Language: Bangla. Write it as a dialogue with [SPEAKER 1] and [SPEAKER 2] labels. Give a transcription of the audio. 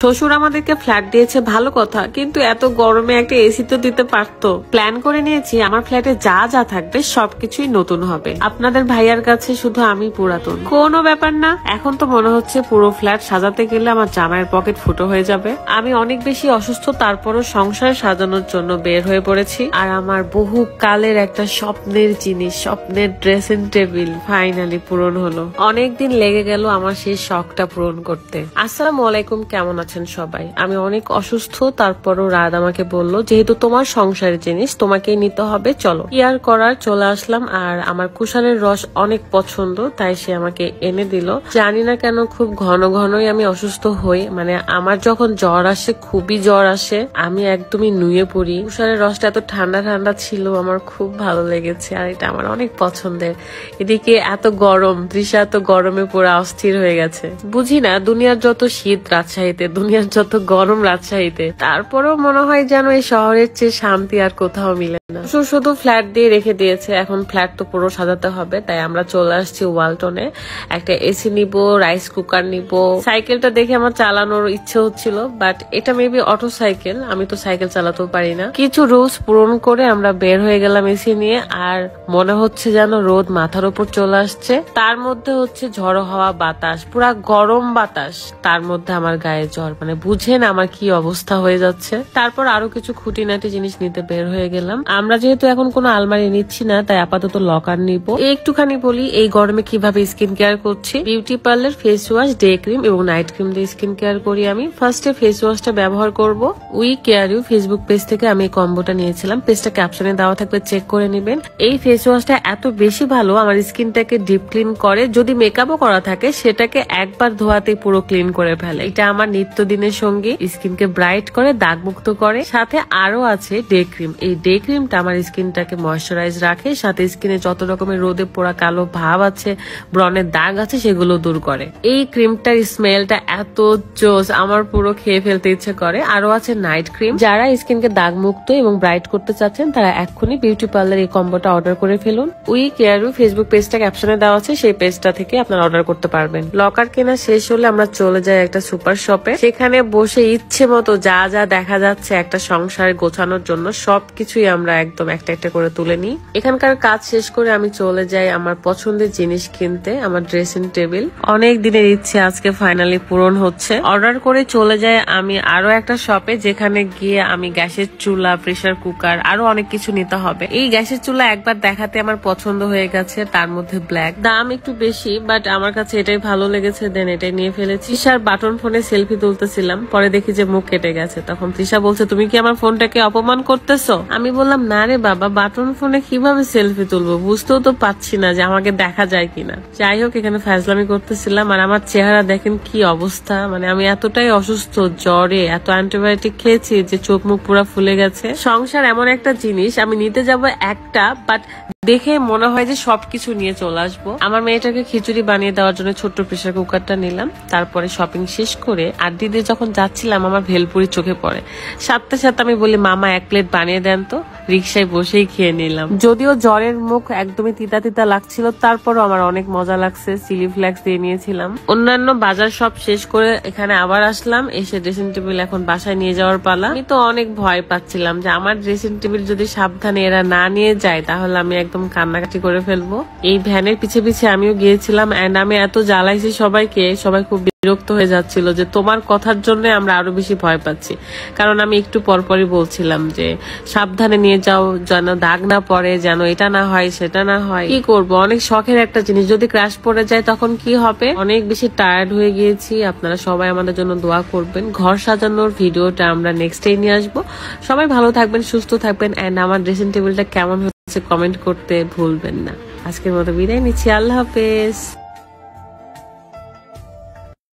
[SPEAKER 1] শ্বশুর আমাদেরকে ফ্ল্যাট দিয়েছে ভালো কথা, কিন্তু এত গরমে একটা এসি তো দিতে পারতো। প্ল্যান করে নিয়েছি আমার ফ্ল্যাটে যা যা থাকবে সবকিছুই নতুন হবে। আপনাদের ভাইয়ার কাছে শুধু আমি পুরাতন। কোনো ব্যাপার না। এখন তো মনে হচ্ছে পুরো ফ্ল্যাট সাজাতে গেলে আমার জামাইয়ের পকেট ফুটো হয়ে যাবে। আমি অনেক বেশি অসুস্থ, তারপরও সংসার সাজানোর জন্য বের হয়ে পড়েছি। আর আমার বহু কালের একটা স্বপ্নের জিনিস, স্বপ্নের ড্রেসিং টেবিল ফাইনালি পূরণ হলো। অনেকদিন লেগে গেল আমার সেই শখটা পূরণ করতে। আসসালামু আলাইকুম, কেমন আছেন সবাই? আমি অনেক অসুস্থ, তারপরও রাত আমাকে বলল যেহেতু তোমার সংসারের জিনিস তোমাকেই নিতে হবে, চলো। কি আর করার, চলে আসলাম। আর আমার কুশালের রস অনেক পছন্দ, তাই সে আমাকে এনে দিল। জানি না কেন খুব ঘন ঘনই আমি অসুস্থ হই, মানে আমার যখন জ্বর আসে, খুবই জ্বর আসে, আমি একদমই নুয়ে পড়ি। কুশালের রসটা এত ঠান্ডা ঠান্ডা ছিল, আমার খুব ভালো লেগেছে। আর এটা আমার অনেক পছন্দের। এদিকে এত গরম, তৃষা এত গরমে পুরো অস্থির হয়ে গেছে। বুঝি না, দুনিয়ার যত শীত রাজশাহীতে, দুনিয়ার যত গরম রাজশাহীতে, তারপরেও মনে হয় যেন এই শহরের চেয়ে শান্তি আর কোথাও মিলে না। শুধু ফ্ল্যাট দিয়ে রেখে দিয়েছে, এখন ফ্ল্যাট তো পুরো সাজাতে হবে। তাই আমরা চলে আসছি ওয়ালটনে। একটা এসি নিব, রাইস কুকার নিব। সাইকেলটা দেখে আমার চালানোর ইচ্ছে হচ্ছিল, বাট এটা মেবি অটো সাইকেল, আমি তো সাইকেল চালাতেও পারি না। কিছু রুলস পূরণ করে আমরা বের হয়ে গেলাম এসি নিয়ে। আর মনে হচ্ছে যেন রোদ মাথার উপর চলে আসছে, তার মধ্যে হচ্ছে ঝড়ো হাওয়া বাতাস, পুরা গরম বাতাস, তার মধ্যে আমার গায়ে জ্বর। মানে বুঝেন আমার কি অবস্থা হয়ে যাচ্ছে। তারপর আরো কিছু খুঁটিনাটি জিনিস নিতে বের হয়ে গেলাম। আমরা যেহেতু এখন কোনো আলমারি নিচ্ছি না, তাই আপাতত লকার নিব। একটুখানি বলি এই গরমে কিভাবে স্কিন কেয়ার করছি। Beauty parlour face wash, day cream এবং নাইট ক্রিম দিয়ে স্কিন কেয়ার করি আমি। ফার্স্টে ফেস ওয়াশটা ব্যবহার করব। We care you Facebook page থেকে আমি এই কম্বোটা নিয়েছিলাম, পেজটা ক্যাপশনে দেওয়া থাকবে, চেক করে নেবেন। এই ফেস ওয়াশটা এত বেশি ভালো, আমার স্কিনটাকে ডিপ ক্লিন করে। যদি মেকআপও করা থাকে সেটাকে একবার ধোয়াতেই পুরো ক্লিন করে ফেলে। এটা আমার নিত্যদিনের সঙ্গী, স্কিনকে ব্রাইট করে, দাগ মুক্ত করে। সাথে আরো আছে ডে ক্রিম। এই ডে ক্রিমটা আমার স্কিনটাকে ময়শ্চারাইজ রাখে, সাথে স্কিনে যত রকমের রোদে পোড়া কালো ভাব আছে, ব্রণের দাগ আছে, সেগুলো দূর করে। এই ক্রিমটার স্মেলটা এত জোস, আমার পুরো খেয়ে ফেলতে ইচ্ছে করে। আরো আছে নাইট ক্রিম। যারা স্কিনকে দাগ মুক্ত এবং ব্রাইট করতে চাচ্ছেন তারা এক্ষুনি বিউটি পার্লার এই কম্বোটা অর্ডার করে ফেলুন। উই কেয়ার ইউ ফেসবুক পেজটা ক্যাপশনে দেওয়া আছে, সেই পেজটা থেকে আপনারা অর্ডার করতে পারবেন। লকার কেনা শেষ হলে আমরা চলে যাই একটা সুপার শপে। সেখানে বসে ইচ্ছে মতো যা যা দেখা যাচ্ছে একটা সংসার গোছানোর জন্য সবকিছুই আমরা একদম একটা একটা করে তুলে নিই। এখানকার কাজ শেষ করে আমি চলে যাই আমার পছন্দের জিনিস কিনতে, আমার ড্রেসিং টেবিল। অনেক দিনের ইচ্ছে আজকে ফাইনালি পূরণ হচ্ছে। অর্ডার করে চলে যাই আমি আরো একটা শপে, যেখানে গিয়ে আমি গ্যাসের চুলা, প্রেসার কুকার, আরো অনেক কিছু নিতে হবে। এই গ্যাসের চুলা একবার দেখাতে আমার পছন্দ হয়ে গেছে, তার মধ্যে ব্ল্যাক, দাম একটু বেশি, বাট আমার কাছে এটাই ভালো লেগেছে, দেন এটাই নিয়ে ফেলেছি। তৃষার বাটন ফোনে সেলফি তুলতেছিলাম, পরে দেখি যে মুখ কেটে গেছে। তখন তৃষা বলছে, তুমি কি আমার ফোনটাকে অপমান করতেছো? আমি বললাম, না রে বাবা, বাটন ফোনে কিভাবে সেলফি তুলবো, বুঝতেও তো পাচ্ছি না যে আমাকে দেখা যায় কিনা। যাই হোক, এখানে ফাজলামি করতেছিলাম। আর আমার চেহারা দেখেন কি অবস্থা, মানে আমি এতটাই অসুস্থ, জ্বরে এত অ্যান্টিবায়োটিক খেয়েছি যে চোখ মুখ পুরো ফুলে গেছে। সংসার এমন একটা জিনিস, আমি নিতে যাব একটা, বাট দেখে মনে হয় যে সবকিছু নিয়ে চলে আসবো। আমার মেয়েটাকে খিচুড়ি বানিয়ে দেওয়ার জন্য ছোট্ট প্রেসার কুকারটা নিলাম। তারপরে শপিং শেষ করে আড্ডি দিয়ে যখন যাচ্ছিলাম, আমার ভেলপুরি চোখে পড়ে। সাথে সাথে আমি বলি, মামা 1 প্লেট বানিয়ে দেন তো। রিক্সায় বসেই খেয়ে নিলাম। যদিও জ্বরের মুখ একদমই তিতা তিতা লাগছিল, তারপরও আমার অনেক মজা লাগছে। চিলি ফ্লেক্স দিয়ে নিয়েছিলাম। অন্যান্য বাজার সব শেষ করে এখানে আবার আসলাম। এসে ড্রেসিং টেবিল এখন বাসায় নিয়ে যাওয়ার পালা। আমি তো অনেক ভয় পাচ্ছিলাম যে আমার ড্রেসিং টেবিল যদি সাবধানে এরা না নিয়ে যায় তাহলে আমি একদম কান্নাকাটি করে ফেলবো। এই ভ্যানের পিছে পিছে আমিও গিয়েছিলাম, এন্ড আমি এত জ্বালাইছি সবাইকে, সবাই খুব বিরক্ত হয়ে যাচ্ছিল যে তোমার কথার জন্য আমরা আরো বেশি ভয় পাচ্ছি। কারণ আমি একটু পরপরই বলছিলাম যে সাবধানে নিয়ে যাও, যেন দাগ না পড়ে, যেন এটা না হয় সেটা না হয়। কি করবো, অনেক শখের একটা জিনিস, যদি ক্র্যাশ পড়ে যায় তখন কি হবে। অনেক বেশি টায়ার্ড হয়ে গিয়েছি। আপনারা সবাই আমাদের জন্য দোয়া করবেন। ঘর সাজানোর ভিডিওটা আমরা নেক্সট ডে নিয়ে আসবো। সবাই ভালো থাকবেন, সুস্থ থাকবেন, এন্ড আমার ড্রেসিং টেবিলটা কেমন হচ্ছে কমেন্ট করতে ভুলবেন না। আজকের মতো বিদায় নিচ্ছি, আল্লাহ হাফেজ।